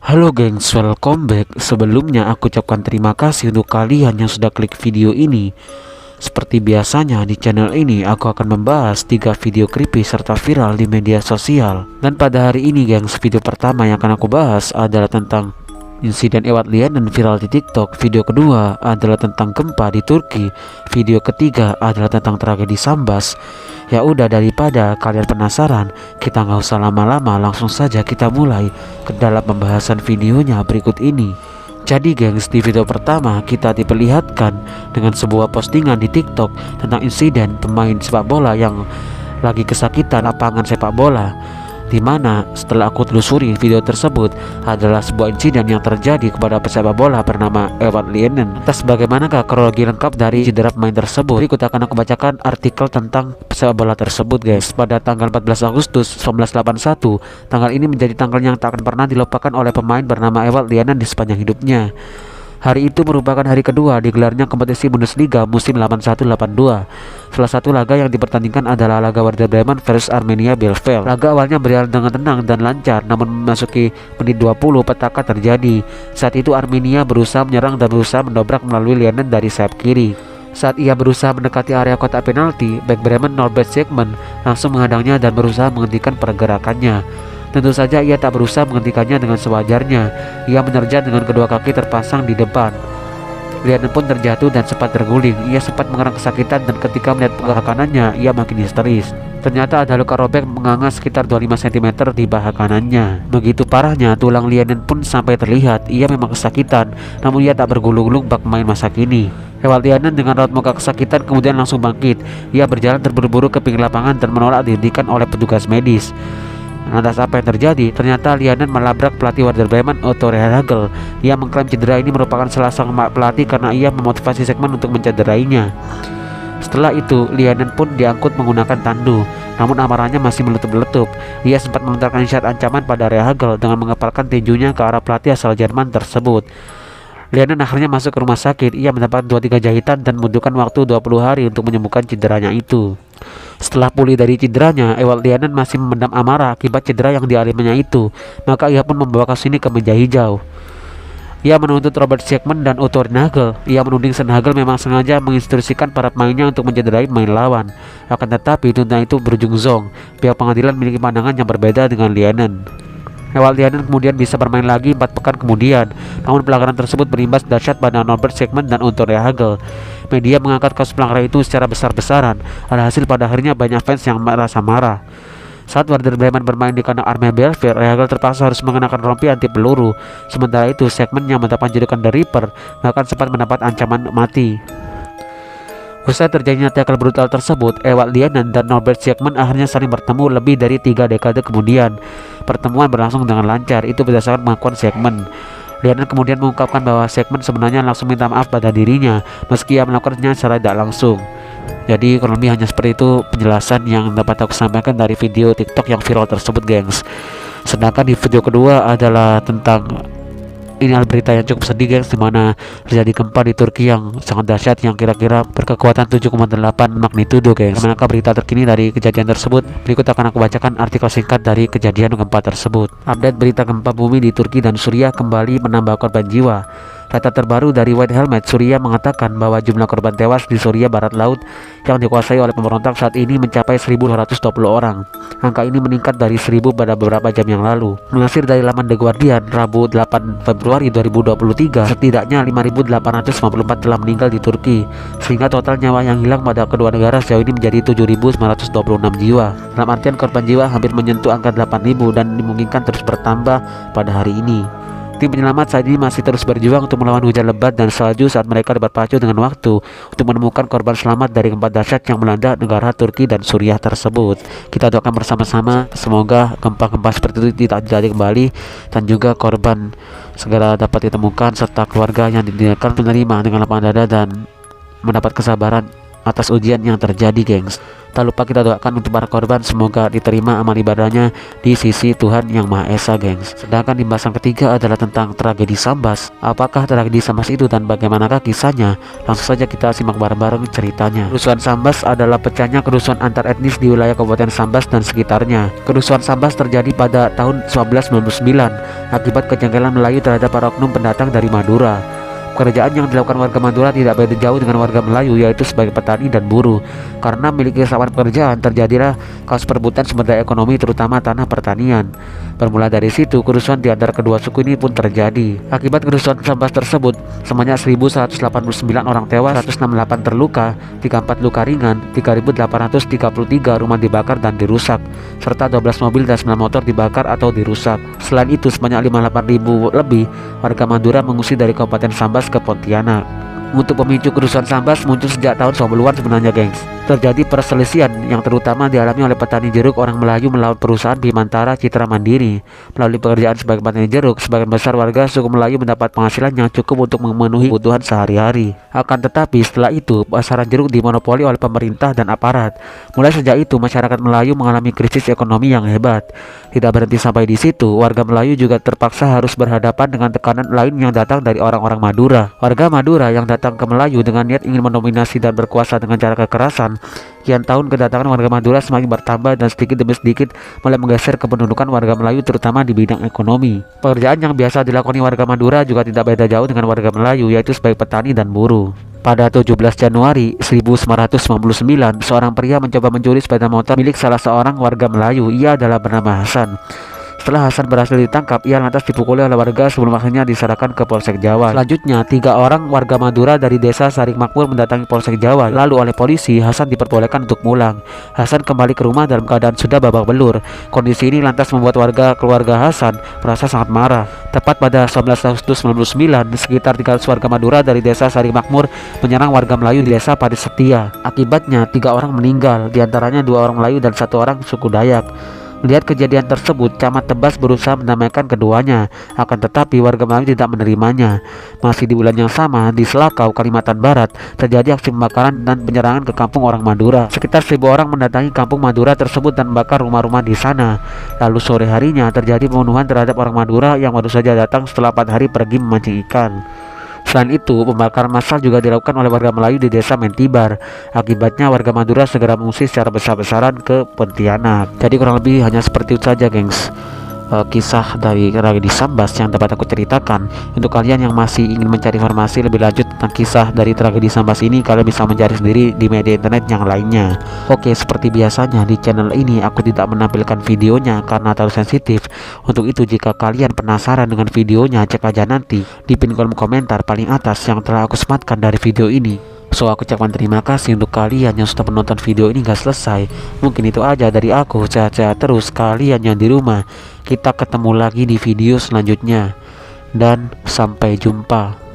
Halo gengs, welcome back. Sebelumnya aku ucapkan terima kasih untuk kalian yang sudah klik video ini. Seperti biasanya di channel ini aku akan membahas 3 video creepy serta viral di media sosial. Dan pada hari ini gengs, video pertama yang akan aku bahas adalah tentang insiden Ewat Lienen viral di TikTok. Video kedua adalah tentang gempa di Turki. Video ketiga adalah tentang tragedi Sambas. Ya udah, daripada kalian penasaran, kita nggak usah lama-lama, langsung saja kita mulai ke dalam pembahasan videonya berikut ini. Jadi gengs, di video pertama kita diperlihatkan dengan sebuah postingan di TikTok tentang insiden pemain sepak bola yang lagi kesakitan lapangan sepak bola, dimana setelah aku telusuri, video tersebut adalah sebuah insiden yang terjadi kepada pesepak bola bernama Ewat Lienen. Atas bagaimanakah kronologi lengkap dari cedera pemain tersebut, berikut akan aku bacakan artikel tentang pesepak bola tersebut guys. Pada tanggal 14 Agustus 1981, tanggal ini menjadi tanggal yang tak akan pernah dilupakan oleh pemain bernama Ewat Lienen di sepanjang hidupnya. Hari itu merupakan hari kedua digelarnya kompetisi Bundesliga musim 81-82. Salah satu laga yang dipertandingkan adalah laga Werder Bremen versus Arminia Bielefeld. Laga awalnya berjalan dengan tenang dan lancar, namun memasuki menit 20 petaka terjadi. Saat itu Arminia berusaha menyerang dan berusaha mendobrak melalui Lienen dari sayap kiri. Saat ia berusaha mendekati area kotak penalti, bek Bremen Norbert Siegmann langsung menghadangnya dan berusaha menghentikan pergerakannya. Tentu saja ia tak berusaha menghentikannya dengan sewajarnya. Ia menerjang dengan kedua kaki terpasang di depan. Lienen pun terjatuh dan sempat terguling. Ia sempat mengerang kesakitan dan ketika melihat paha kanannya, ia makin histeris. Ternyata ada luka robek menganga sekitar 25 cm di paha kanannya. Begitu parahnya, tulang Lienen pun sampai terlihat. Ia memang kesakitan, namun ia tak bergulung-gulung bak pemain masa kini. Ewat Lienen dengan raut muka kesakitan kemudian langsung bangkit. Ia berjalan terburu-buru ke pinggir lapangan dan menolak dihentikan oleh petugas medis. Lantas apa yang terjadi? Ternyata Lienen melabrak pelatih Werder Bremen Otto Rehhagel. Ia mengklaim cedera ini merupakan salah sang pelatih karena ia memotivasi Siegmann untuk mencederainya. Setelah itu Lienen pun diangkut menggunakan tandu, namun amarahnya masih meletup-letup. Ia sempat melontarkan isyarat ancaman pada Rehhagel dengan mengepalkan tinjunya ke arah pelatih asal Jerman tersebut. Lienen akhirnya masuk ke rumah sakit. Ia mendapat 2-3 jahitan dan membutuhkan waktu 20 hari untuk menyembuhkan cederanya itu. Setelah pulih dari cederanya, Ewat Lienen masih memendam amarah akibat cedera yang dialaminya itu. Maka ia pun membawa kasus ini ke meja hijau. Ia menuntut Robert Siegmann dan Otto Rehhagel. Ia menuding Rehhagel memang sengaja menginstruksikan para pemainnya untuk mencederai pemain lawan. Akan tetapi tuntutan itu berujung zong. Pihak pengadilan memiliki pandangan yang berbeda dengan Lienen. Ewat Lienen kemudian bisa bermain lagi 4 pekan kemudian. Namun pelanggaran tersebut berimbas dahsyat pada Norbert Siegmann dan Otto Rehhagel. Media mengangkat kasus pelanggaran itu secara besar-besaran. Alhasil pada akhirnya banyak fans yang merasa marah. Saat Werder Bremen bermain di kandang Arminia Bielefeld, Rehhagel terpaksa harus mengenakan rompi anti peluru. Sementara itu Siegmann yang mendapat julukan The Reaper bahkan sempat mendapat ancaman mati. Usai terjadinya tackle brutal tersebut, Ewat Lienen dan Norbert Siegmann akhirnya saling bertemu lebih dari 3 dekade kemudian. Pertemuan berlangsung dengan lancar, itu berdasarkan pengakuan Siegmann. Lienen kemudian mengungkapkan bahwa Siegmann sebenarnya langsung minta maaf pada dirinya, meski ia melakukannya secara tidak langsung. Jadi kurang lebih hanya seperti itu penjelasan yang dapat aku sampaikan dari video TikTok yang viral tersebut gengs. Sedangkan di video kedua adalah tentang ini adalah berita yang cukup sedih gengs, dimana terjadi gempa di Turki yang sangat dahsyat yang kira-kira berkekuatan 7,8 magnitudo gengs. Manakah berita terkini dari kejadian tersebut? Berikut akan aku bacakan artikel singkat dari kejadian gempa tersebut. Update berita gempa bumi di Turki dan Suriah kembali menambah korban jiwa. Data terbaru dari White Helmet Suriah mengatakan bahwa jumlah korban tewas di Suriah barat laut yang dikuasai oleh pemberontak saat ini mencapai 1.220 orang. Angka ini meningkat dari 1.000 pada beberapa jam yang lalu. Melansir dari laman The Guardian, Rabu 8 Februari 2023, setidaknya 5.854 telah meninggal di Turki, sehingga total nyawa yang hilang pada kedua negara sejauh ini menjadi 7.926 jiwa. Dalam artian korban jiwa hampir menyentuh angka 8.000 dan dimungkinkan terus bertambah pada hari ini. Tim penyelamat saat ini masih terus berjuang untuk melawan hujan lebat dan salju saat mereka berpacu dengan waktu untuk menemukan korban selamat dari gempa dahsyat yang melanda negara Turki dan Suriah tersebut. Kita doakan bersama-sama semoga gempa-gempa seperti itu tidak terjadi kembali dan juga korban segera dapat ditemukan serta keluarga yang ditinggalkan menerima dengan lapang dada dan mendapat kesabaran atas ujian yang terjadi gengs. Tak lupa kita doakan untuk para korban semoga diterima amal ibadahnya di sisi Tuhan Yang Maha Esa, gengs. Sedangkan pembahasan ketiga adalah tentang tragedi Sambas. Apakah tragedi Sambas itu dan bagaimanakah kisahnya? Langsung saja kita simak bareng-bareng ceritanya. Kerusuhan Sambas adalah pecahnya kerusuhan antar etnis di wilayah Kabupaten Sambas dan sekitarnya. Kerusuhan Sambas terjadi pada tahun 1999 akibat kejanggalan Melayu terhadap para oknum pendatang dari Madura. Pekerjaan yang dilakukan warga Madura tidak beda jauh dengan warga Melayu, yaitu sebagai petani dan buruh. Karena memiliki kesamaan pekerjaan, terjadilah kasus perebutan sumber daya ekonomi terutama tanah pertanian. Bermula dari situ, kerusuhan di antara kedua suku ini pun terjadi. Akibat kerusuhan Sambas tersebut, sebanyak 1.189 orang tewas, 168 terluka, 34 luka ringan, 3.833 rumah dibakar dan dirusak, serta 12 mobil dan 9 motor dibakar atau dirusak. Selain itu, sebanyak 58.000 lebih warga Madura mengungsi dari Kabupaten Sambas ke Pontianak. Untuk pemicu kerusuhan Sambas muncul sejak tahun 90-an sebenarnya, gengs. Terjadi perselisihan yang terutama dialami oleh petani jeruk orang Melayu melawan perusahaan Bimantara Citra Mandiri. Melalui pekerjaan sebagai petani jeruk, sebagian besar warga suku Melayu mendapat penghasilan yang cukup untuk memenuhi kebutuhan sehari-hari. Akan tetapi setelah itu pasaran jeruk dimonopoli oleh pemerintah dan aparat. Mulai sejak itu masyarakat Melayu mengalami krisis ekonomi yang hebat. Tidak berhenti sampai di situ, warga Melayu juga terpaksa harus berhadapan dengan tekanan lain yang datang dari orang-orang Madura. Warga Madura yang datang ke Melayu dengan niat ingin mendominasi dan berkuasa dengan cara kekerasan. Kian tahun kedatangan warga Madura semakin bertambah dan sedikit demi sedikit mulai menggeser kependudukan warga Melayu terutama di bidang ekonomi. Pekerjaan yang biasa dilakoni warga Madura juga tidak beda jauh dengan warga Melayu, yaitu sebagai petani dan buruh. Pada 17 Januari 1999, seorang pria mencoba mencuri sepeda motor milik salah seorang warga Melayu. Ia adalah bernama Hasan. Setelah Hasan berhasil ditangkap, ia lantas dipukuli oleh warga sebelum akhirnya diserahkan ke Polsek Jawa. Selanjutnya, 3 orang warga Madura dari desa Saring Makmur mendatangi Polsek Jawa. Lalu oleh polisi, Hasan diperbolehkan untuk pulang. Hasan kembali ke rumah dalam keadaan sudah babak belur. Kondisi ini lantas membuat keluarga Hasan merasa sangat marah. Tepat pada 19 Agustus 1999, sekitar 300 warga Madura dari desa Saring Makmur menyerang warga Melayu di desa Padi Setia. Akibatnya 3 orang meninggal, diantaranya 2 orang Melayu dan 1 orang suku Dayak. Melihat kejadian tersebut, Camat Tebas berusaha mendamaikan keduanya, akan tetapi warga Melayu tidak menerimanya. Masih di bulan yang sama, di Selakau, Kalimantan Barat, terjadi aksi pembakaran dan penyerangan ke kampung orang Madura. Sekitar 1.000 orang mendatangi kampung Madura tersebut dan membakar rumah-rumah di sana. Lalu sore harinya terjadi pembunuhan terhadap orang Madura yang baru saja datang setelah 4 hari pergi memancing ikan. Selain itu, pembakaran massal juga dilakukan oleh warga Melayu di desa Mentibar. Akibatnya warga Madura segera mengungsi secara besar-besaran ke Pontianak. Jadi kurang lebih hanya seperti itu saja, gengs, kisah dari tragedi Sambas yang dapat aku ceritakan. Untuk kalian yang masih ingin mencari informasi lebih lanjut tentang kisah dari tragedi Sambas ini, kalian bisa mencari sendiri di media internet yang lainnya. Oke, seperti biasanya di channel ini aku tidak menampilkan videonya karena terlalu sensitif. Untuk itu jika kalian penasaran dengan videonya, cek aja nanti di pin kolom komentar paling atas yang telah aku sematkan dari video ini. So aku ucapkan terima kasih untuk kalian yang sudah menonton video ini gak selesai. Mungkin itu aja dari aku. Sehat-sehat terus kalian yang di rumah. Kita ketemu lagi di video selanjutnya. Dan sampai jumpa.